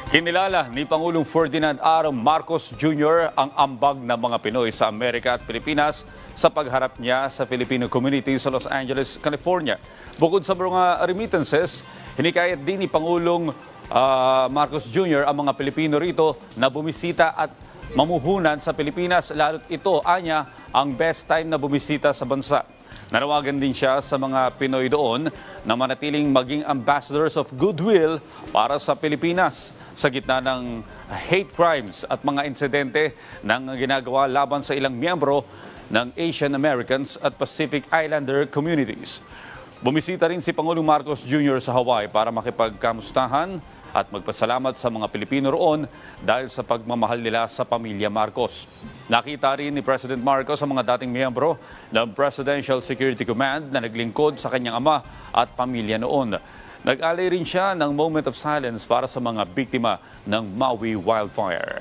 Kinilala ni Pangulong Ferdinand R. Marcos Jr. ang ambag ng mga Pinoy sa Amerika at Pilipinas sa pagharap niya sa Filipino community sa Los Angeles, California. Bukod sa mga remittances, hinikayat din ni Pangulong Marcos Jr. ang mga Pilipino rito na bumisita at mamuhunan sa Pilipinas, lalo't ito, anya, ang best time na bumisita sa bansa. Nanawagan din siya sa mga Pinoy doon na manatiling maging ambassadors of goodwill para sa Pilipinas sa gitna ng hate crimes at mga insidente ng ginagawa laban sa ilang miyembro ng Asian Americans at Pacific Islander communities. Bumisita rin si Pangulong Marcos Jr. sa Hawaii para makipagkamustahan at magpasalamat sa mga Pilipino roon dahil sa pagmamahal nila sa pamilya Marcos. Nakita rin ni President Marcos ang mga dating miyembro ng Presidential Security Command na naglingkod sa kanyang ama at pamilya noon. Nag-alay rin siya ng moment of silence para sa mga biktima ng Maui wildfire.